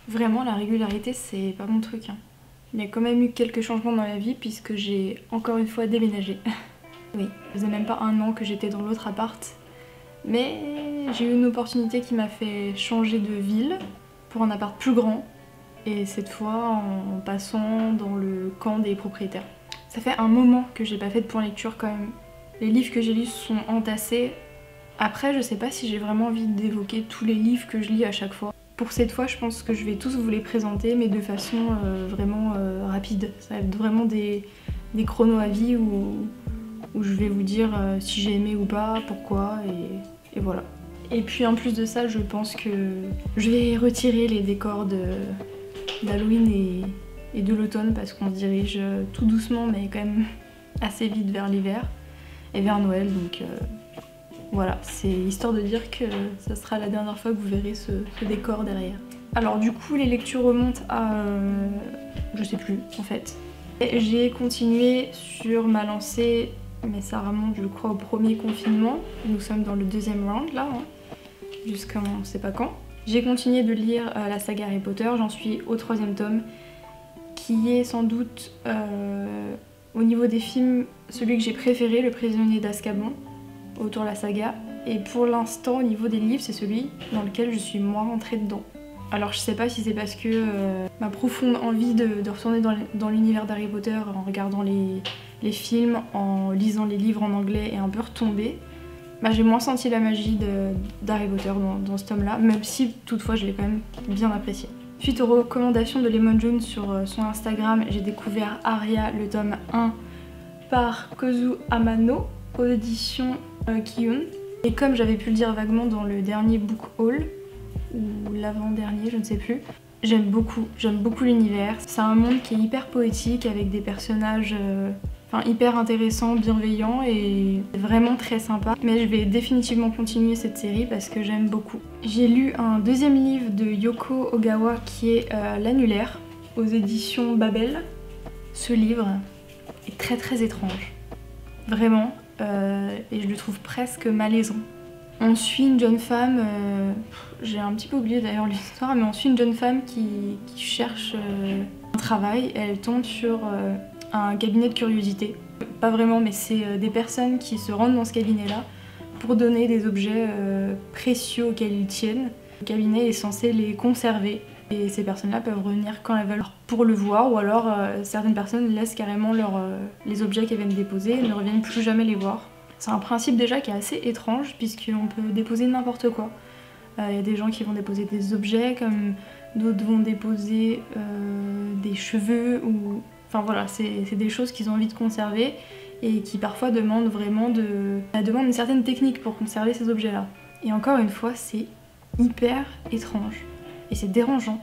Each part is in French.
Vraiment, la régularité, c'est pas mon truc, hein. Il y a quand même eu quelques changements dans la vie puisque j'ai encore une fois déménagé. Oui, ça faisait même pas un an que j'étais dans l'autre appart, mais j'ai eu une opportunité qui m'a fait changer de ville pour un appart plus grand, et cette fois en passant dans le camp des propriétaires. Ça fait un moment que j'ai pas fait de point lecture quand même. Les livres que j'ai lus sont entassés. Après, je sais pas si j'ai vraiment envie d'évoquer tous les livres que je lis à chaque fois. Pour cette fois, je pense que je vais tous vous les présenter, mais de façon vraiment rapide. Ça va être vraiment des chronos à vie où je vais vous dire si j'ai aimé ou pas, pourquoi, et voilà. Et puis en plus de ça, je pense que je vais retirer les décors d'Halloween et de l'automne parce qu'on se dirige tout doucement, mais quand même assez vite vers l'hiver et vers Noël, donc voilà, c'est histoire de dire que ça sera la dernière fois que vous verrez ce décor derrière. Alors du coup, les lectures remontent à... je sais plus, en fait. J'ai continué sur ma lancée, mais ça remonte, je crois, au premier confinement. Nous sommes dans le deuxième round, là, hein, jusqu'à on sait pas quand. J'ai continué de lire la saga Harry Potter, j'en suis au 3e tome, qui est sans doute, au niveau des films, celui que j'ai préféré, Le Prisonnier d'Azkaban, autour de la saga, et pour l'instant au niveau des livres c'est celui dans lequel je suis moins rentrée dedans. Alors je sais pas si c'est parce que ma profonde envie de retourner dans l'univers d'Harry Potter en regardant les films, en lisant les livres en anglais et un peu retombée, bah, j'ai moins senti la magie d'Harry Potter dans ce tome là, même si toutefois je l'ai quand même bien apprécié. Suite aux recommandations de Lemon June sur son Instagram, j'ai découvert Aria, le tome 1 par Kozu Amano aux éditions Kiyun. Et comme j'avais pu le dire vaguement dans le dernier book haul, ou l'avant-dernier, je ne sais plus, j'aime beaucoup l'univers. C'est un monde qui est hyper poétique avec des personnages hyper intéressants, bienveillants et vraiment très sympa. Mais je vais définitivement continuer cette série parce que j'aime beaucoup. J'ai lu un deuxième livre de Yoko Ogawa qui est L'Annulaire aux éditions Babel. Ce livre est très très étrange. Vraiment. Et je le trouve presque malaisant. On suit une jeune femme, j'ai un petit peu oublié d'ailleurs l'histoire, mais on suit une jeune femme qui cherche un travail. Elle tombe sur un cabinet de curiosité. Pas vraiment, mais c'est des personnes qui se rendent dans ce cabinet-là pour donner des objets précieux auxquels ils tiennent. Le cabinet est censé les conserver. Et ces personnes-là peuvent revenir quand elles veulent pour le voir, ou alors certaines personnes laissent carrément les objets qu'elles viennent déposer et ne reviennent plus jamais les voir. C'est un principe déjà qui est assez étrange puisqu'on peut déposer n'importe quoi. Y a des gens qui vont déposer des objets, comme d'autres vont déposer des cheveux, ou... Enfin voilà, c'est des choses qu'ils ont envie de conserver et qui parfois demandent vraiment demandent une certaine technique pour conserver ces objets-là. Et encore une fois, c'est hyper étrange. Et c'est dérangeant.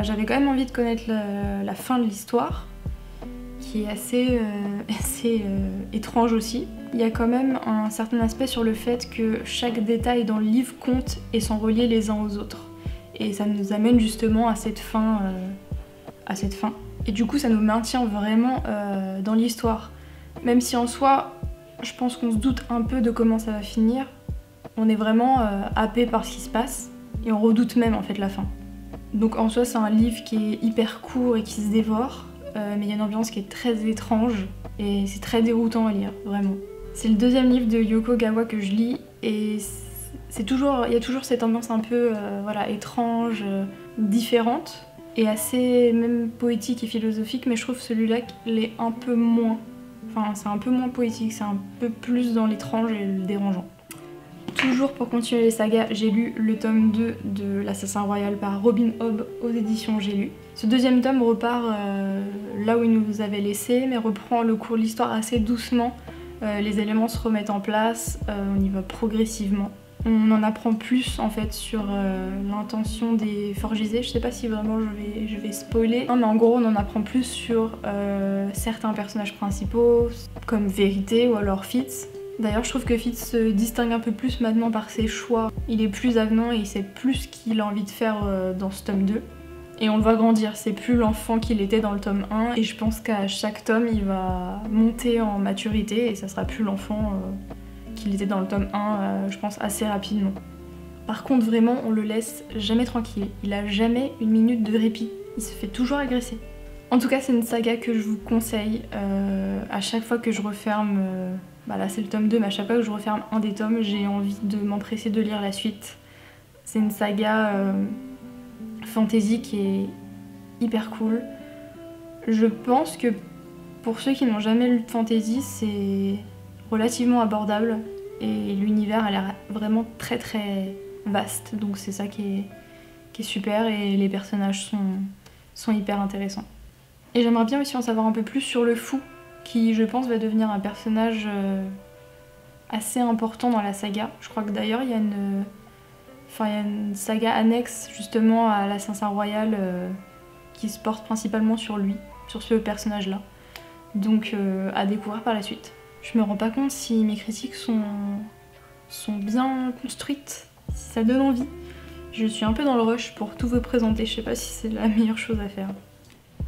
J'avais quand même envie de connaître la fin de l'histoire, qui est assez étrange aussi. Il y a quand même un certain aspect sur le fait que chaque détail dans le livre compte et sont reliés les uns aux autres. Et ça nous amène justement à cette fin. Et du coup, ça nous maintient vraiment dans l'histoire. Même si en soi, je pense qu'on se doute un peu de comment ça va finir, on est vraiment happé par ce qui se passe. Et on redoute même en fait la fin. Donc en soi c'est un livre qui est hyper court et qui se dévore, mais il y a une ambiance qui est très étrange et c'est très déroutant à lire, vraiment. C'est le deuxième livre de Yoko Ogawa que je lis et il y a toujours cette ambiance un peu étrange, différente et assez même poétique et philosophique, mais je trouve celui-là l'est un peu moins. Enfin c'est un peu moins poétique, c'est un peu plus dans l'étrange et le dérangeant. Toujours pour continuer les sagas, j'ai lu le tome 2 de l'Assassin Royal par Robin Hobb aux éditions J'ai lu. Ce deuxième tome repart là où il nous avait laissé, mais reprend le cours de l'histoire assez doucement. Les éléments se remettent en place, on y va progressivement. On en apprend plus en fait sur l'intention des Forgisés. Je sais pas si vraiment je vais spoiler. Non mais en gros on en apprend plus sur certains personnages principaux, comme Vérité ou alors Fitz. D'ailleurs, je trouve que Fitz se distingue un peu plus maintenant par ses choix. Il est plus avenant et il sait plus ce qu'il a envie de faire dans ce tome 2. Et on le voit grandir, c'est plus l'enfant qu'il était dans le tome 1. Et je pense qu'à chaque tome, il va monter en maturité et ça sera plus l'enfant qu'il était dans le tome 1, je pense, assez rapidement. Par contre vraiment on le laisse jamais tranquille, il a jamais une minute de répit, il se fait toujours agresser. En tout cas c'est une saga que je vous conseille, à chaque fois que je referme, là c'est le tome 2, mais à chaque fois que je referme un des tomes j'ai envie de m'empresser de lire la suite. C'est une saga fantasy qui est hyper cool. Je pense que pour ceux qui n'ont jamais lu de fantasy c'est relativement abordable et l'univers a l'air vraiment très très vaste, donc c'est ça qui est super et les personnages sont hyper intéressants. Et j'aimerais bien aussi en savoir un peu plus sur le fou, qui je pense va devenir un personnage assez important dans la saga. Je crois que d'ailleurs il y a une saga annexe justement à l'Assassin Royal qui se porte principalement sur lui, sur ce personnage-là. Donc à découvrir par la suite. Je me rends pas compte si mes critiques sont bien construites, si ça donne envie. Je suis un peu dans le rush pour tout vous présenter, je sais pas si c'est la meilleure chose à faire.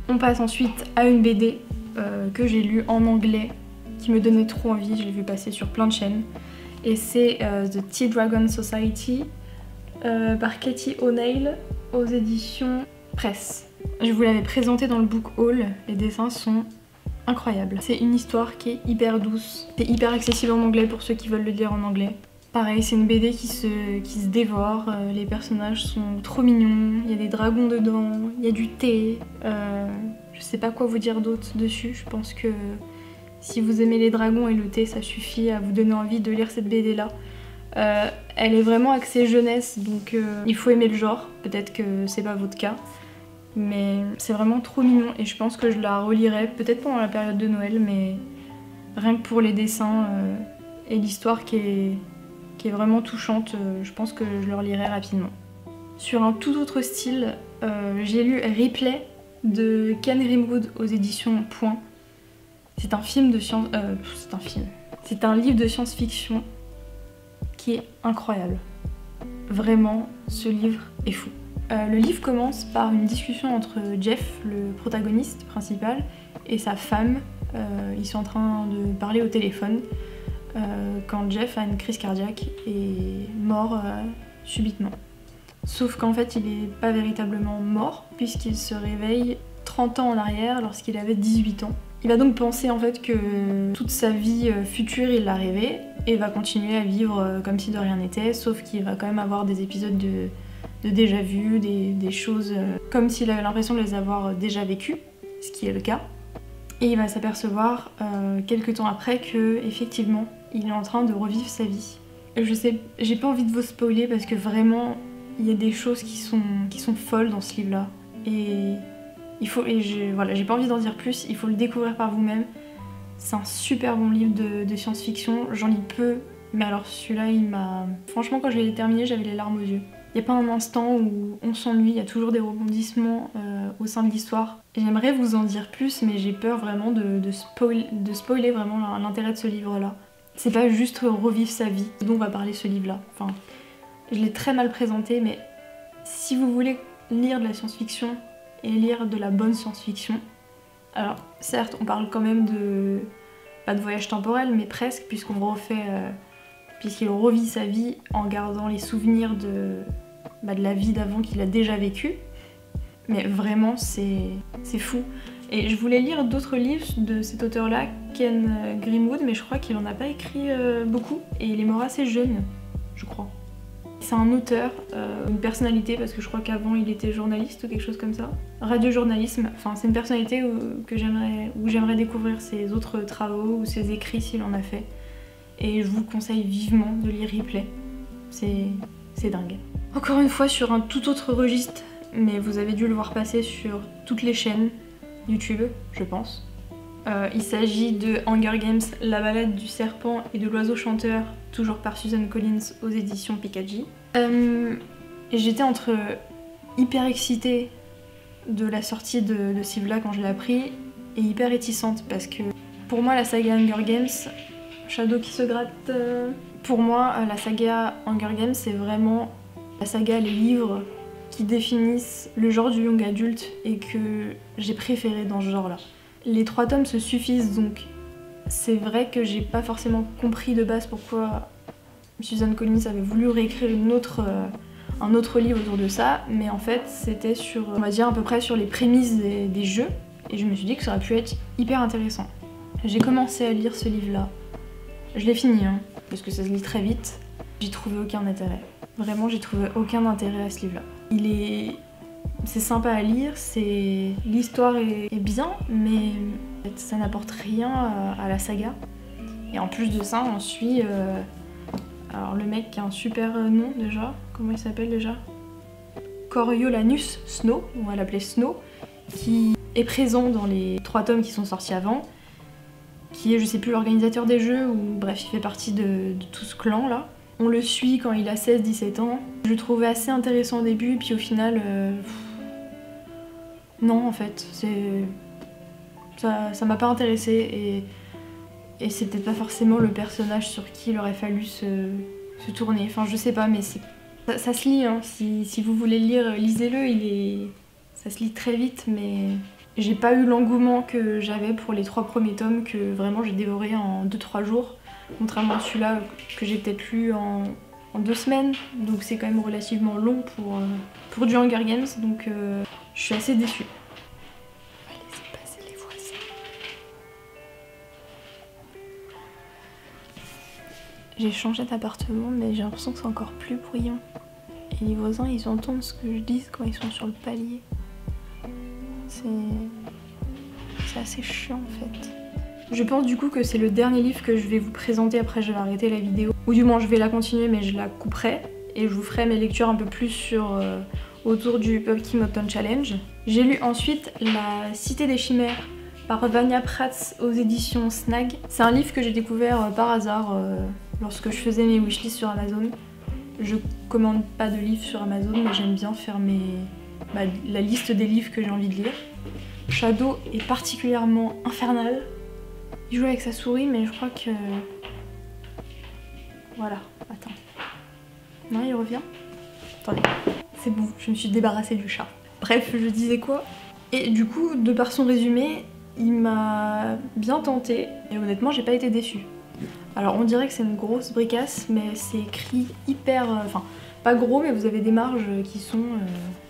On passe ensuite à une BD que j'ai lue en anglais, qui me donnait trop envie, je l'ai vu passer sur plein de chaînes. Et c'est The Tea Dragon Society par Katie O'Neill aux éditions Presse. Je vous l'avais présenté dans le book haul, les dessins sont incroyables. C'est une histoire qui est hyper douce, c'est hyper accessible en anglais pour ceux qui veulent le lire en anglais. Pareil, c'est une BD qui se dévore, les personnages sont trop mignons, il y a des dragons dedans, il y a du thé, je sais pas quoi vous dire d'autre dessus, je pense que si vous aimez les dragons et le thé, ça suffit à vous donner envie de lire cette BD là. Elle est vraiment axée jeunesse, donc il faut aimer le genre, peut-être que c'est pas votre cas, mais c'est vraiment trop mignon et je pense que je la relirai peut-être pendant la période de Noël, mais rien que pour les dessins et l'histoire qui est vraiment touchante, je pense que je le relirai rapidement. Sur un tout autre style, j'ai lu Ripley de Ken Grimwood aux éditions Point. C'est un film de science... C'est un livre de science-fiction qui est incroyable. Vraiment, ce livre est fou. Le livre commence par une discussion entre Jeff, le protagoniste principal, et sa femme. Ils sont en train de parler au téléphone quand Jeff a une crise cardiaque et mort subitement. Sauf qu'en fait, il n'est pas véritablement mort puisqu'il se réveille 30 ans en arrière lorsqu'il avait 18 ans. Il va donc penser en fait que toute sa vie future, il l'a rêvé et va continuer à vivre comme si de rien n'était, sauf qu'il va quand même avoir des épisodes de déjà-vu, des choses comme s'il avait l'impression de les avoir déjà vécues, ce qui est le cas. Et il va s'apercevoir quelques temps après que effectivement, il est en train de revivre sa vie. Je sais, j'ai pas envie de vous spoiler parce que vraiment, il y a des choses qui sont folles dans ce livre-là. Et j'ai pas envie d'en dire plus, il faut le découvrir par vous-même. C'est un super bon livre de science-fiction, j'en lis peu, mais alors celui-là, il m'a... Franchement, quand je l'ai terminé, j'avais les larmes aux yeux. Il n'y a pas un instant où on s'ennuie, il y a toujours des rebondissements au sein de l'histoire. J'aimerais vous en dire plus, mais j'ai peur vraiment de spoiler vraiment l'intérêt de ce livre-là. C'est pas juste revivre sa vie dont va parler ce livre-là. Enfin, je l'ai très mal présenté, mais si vous voulez lire de la science-fiction et lire de la bonne science-fiction, alors certes, on parle quand même pas de voyage temporel, mais presque, puisqu'il revit sa vie en gardant les souvenirs de la vie d'avant qu'il a déjà vécu. Mais vraiment, c'est fou. Et je voulais lire d'autres livres de cet auteur-là, Ken Grimwood, mais je crois qu'il en a pas écrit beaucoup, et il est mort assez jeune, je crois. C'est un auteur, une personnalité, parce que je crois qu'avant il était journaliste ou quelque chose comme ça. Radiojournalisme, enfin c'est une personnalité où j'aimerais découvrir ses autres travaux ou ses écrits s'il en a fait. Et je vous conseille vivement de lire Ripley, c'est dingue. Encore une fois sur un tout autre registre, mais vous avez dû le voir passer sur toutes les chaînes YouTube, je pense. Il s'agit de Hunger Games, La balade du serpent et de l'oiseau chanteur, toujours par Susan Collins aux éditions Pikaji. J'étais entre hyper excitée de la sortie de ce livre-là quand je l'ai appris et hyper réticente parce que pour moi la saga Hunger Games, Shadow qui se gratte, pour moi la saga Hunger Games c'est vraiment la saga, les livres qui définissent le genre du young adulte et que j'ai préféré dans ce genre-là. Les 3 tomes se suffisent donc c'est vrai que j'ai pas forcément compris de base pourquoi Suzanne Collins avait voulu réécrire un autre livre autour de ça, mais en fait c'était sur, on va dire à peu près sur les prémices des jeux, et je me suis dit que ça aurait pu être hyper intéressant. J'ai commencé à lire ce livre-là, je l'ai fini, hein, parce que ça se lit très vite, j'ai trouvé aucun intérêt. Vraiment, j'ai trouvé aucun intérêt à ce livre-là. C'est sympa à lire, l'histoire est bien, mais ça n'apporte rien à la saga. Et en plus de ça, on suit alors le mec qui a un super nom déjà, comment il s'appelle déjà? Coriolanus Snow, on va l'appeler Snow, qui est présent dans les 3 tomes qui sont sortis avant, qui est, je sais plus, l'organisateur des jeux, ou bref, il fait partie de tout ce clan là. On le suit quand il a 16-17 ans. Je le trouvais assez intéressant au début, puis au final... non, en fait, ça m'a pas intéressé, et c'était pas forcément le personnage sur qui il aurait fallu se tourner. Enfin, je sais pas, mais ça se lit, hein. Si vous voulez le lire, lisez-le, ça se lit très vite, mais j'ai pas eu l'engouement que j'avais pour les 3 premiers tomes, que vraiment j'ai dévoré en 2-3 jours. Contrairement à celui-là que j'ai peut-être lu en 2 semaines, donc c'est quand même relativement long pour du Hunger Games, donc je suis assez déçue. On va laisser passer les voisins. J'ai changé d'appartement, mais j'ai l'impression que c'est encore plus bruyant. Et les voisins, ils entendent ce que je dis quand ils sont sur le palier. C'est assez chiant en fait. Je pense du coup que c'est le dernier livre que je vais vous présenter, après je vais arrêter la vidéo. Ou du moins je vais la continuer, mais je la couperai. Et je vous ferai mes lectures un peu plus autour du Pumpkin Autumn Challenge. J'ai lu ensuite La Cité des Chimères par Vania Prats aux éditions Snag. C'est un livre que j'ai découvert par hasard lorsque je faisais mes wishlists sur Amazon. Je commande pas de livres sur Amazon, mais j'aime bien faire la liste des livres que j'ai envie de lire. Shadow est particulièrement infernal. Il joue avec sa souris, mais je crois que... Voilà, attends. Non, il revient. Attendez, c'est bon, je me suis débarrassée du chat. Bref, je disais quoi? Et du coup, de par son résumé, il m'a bien tenté, et honnêtement, j'ai pas été déçue. Alors, on dirait que c'est une grosse bricasse, mais c'est écrit hyper... Enfin, pas gros, mais vous avez des marges qui sont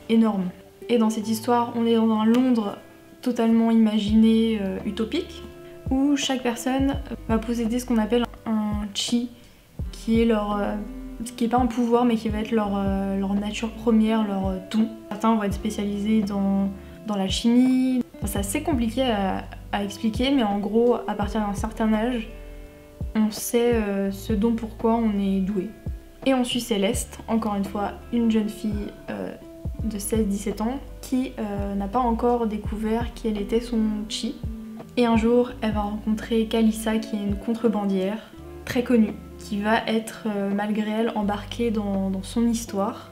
énormes. Et dans cette histoire, on est dans un Londres totalement imaginé, utopique, où chaque personne va posséder ce qu'on appelle un chi, qui est qui est pas un pouvoir, mais qui va être leur nature première, leur don. Certains vont être spécialisés dans l'alchimie. C'est assez compliqué à expliquer, mais en gros, à partir d'un certain âge, on sait ce dont pourquoi on est doué. Et on suit Céleste, encore une fois, une jeune fille de 16-17 ans qui n'a pas encore découvert quel était son chi. Et un jour, elle va rencontrer Kalissa, qui est une contrebandière très connue, qui va être, malgré elle, embarquée dans son histoire.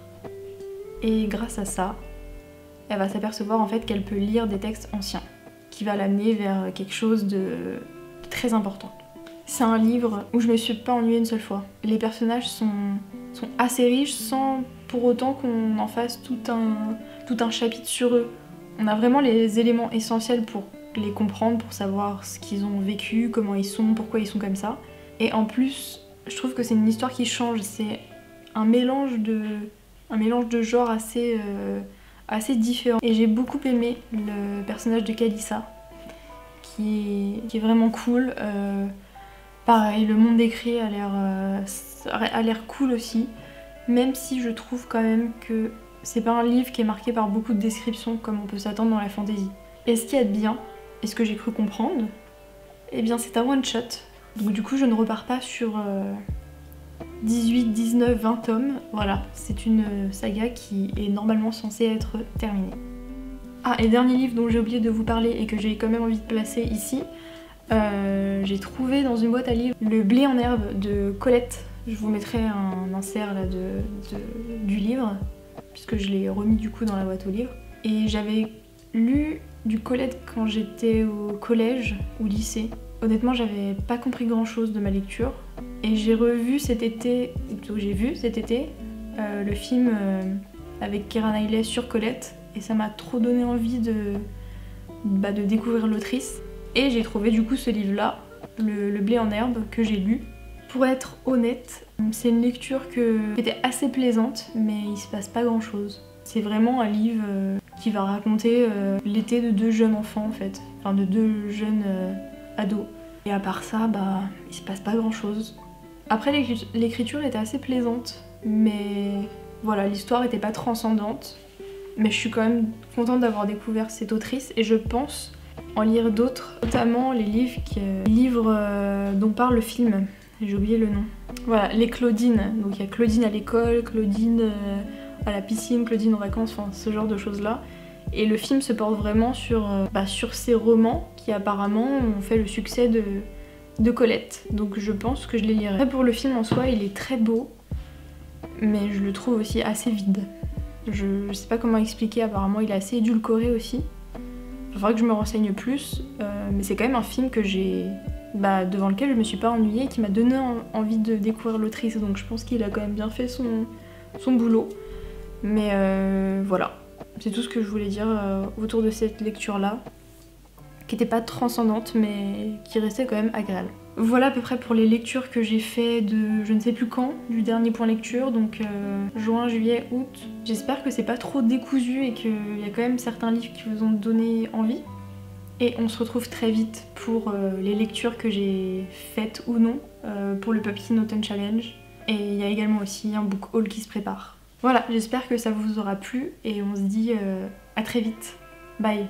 Et grâce à ça, elle va s'apercevoir en fait qu'elle peut lire des textes anciens, qui va l'amener vers quelque chose de très important. C'est un livre où je me suis pas ennuyée une seule fois. Les personnages sont assez riches sans pour autant qu'on en fasse tout un chapitre sur eux. On a vraiment les éléments essentiels pour les comprendre, pour savoir ce qu'ils ont vécu, comment ils sont, pourquoi ils sont comme ça. Et en plus, je trouve que c'est une histoire qui change, c'est un mélange de genres assez différent. Et j'ai beaucoup aimé le personnage de Kalissa, qui est vraiment cool. Pareil, le monde décrit a l'air cool aussi, même si je trouve quand même que c'est pas un livre qui est marqué par beaucoup de descriptions comme on peut s'attendre dans la fantasy. Et ce qui est bien, et ce que j'ai cru comprendre, eh bien c'est un one-shot. Donc du coup je ne repars pas sur 18, 19, 20 tomes. Voilà, c'est une saga qui est normalement censée être terminée. Ah, et dernier livre dont j'ai oublié de vous parler et que j'ai quand même envie de placer ici, j'ai trouvé dans une boîte à livres Le blé en herbe de Colette. Je vous mettrai un insert là du livre, puisque je l'ai remis du coup dans la boîte aux livres. Et j'avais lu du Colette quand j'étais au collège ou lycée. Honnêtement, j'avais pas compris grand chose de ma lecture. Et j'ai revu cet été, ou plutôt j'ai vu cet été, le film avec Keira Knightley sur Colette. Et ça m'a trop donné envie de découvrir l'autrice. Et j'ai trouvé du coup ce livre-là, le blé en herbe, que j'ai lu. Pour être honnête, c'est une lecture qui était assez plaisante, mais il se passe pas grand chose. C'est vraiment un livre qui va raconter l'été de 2 jeunes enfants en fait, enfin de 2 jeunes ados. Et à part ça, bah il se passe pas grand chose. Après l'écriture était assez plaisante, mais voilà, l'histoire était pas transcendante. Mais je suis quand même contente d'avoir découvert cette autrice et je pense en lire d'autres, notamment les livres dont parle le film. J'ai oublié le nom. Voilà, les Claudines. Donc il y a Claudine à l'école, Claudine à la piscine, Claudine en vacances, enfin ce genre de choses là. Et le film se porte vraiment sur ces romans qui apparemment ont fait le succès de Colette. Donc je pense que je les lirai. Après pour le film en soi, il est très beau, mais je le trouve aussi assez vide. Je sais pas comment expliquer, apparemment il est assez édulcoré aussi. Il faudra que je me renseigne plus, mais c'est quand même un film que devant lequel je me suis pas ennuyée et qui m'a donné envie de découvrir l'autrice, donc je pense qu'il a quand même bien fait son boulot. Mais voilà, c'est tout ce que je voulais dire autour de cette lecture-là, qui était pas transcendante, mais qui restait quand même agréable. Voilà à peu près pour les lectures que j'ai fait de je ne sais plus quand, du dernier point lecture, donc juin, juillet, août. J'espère que c'est pas trop décousu et qu'il y a quand même certains livres qui vous ont donné envie. Et on se retrouve très vite pour les lectures que j'ai faites ou non pour le Pumpkin Autumn Challenge. Et il y a également aussi un book haul qui se prépare. Voilà, j'espère que ça vous aura plu et on se dit à très vite. Bye!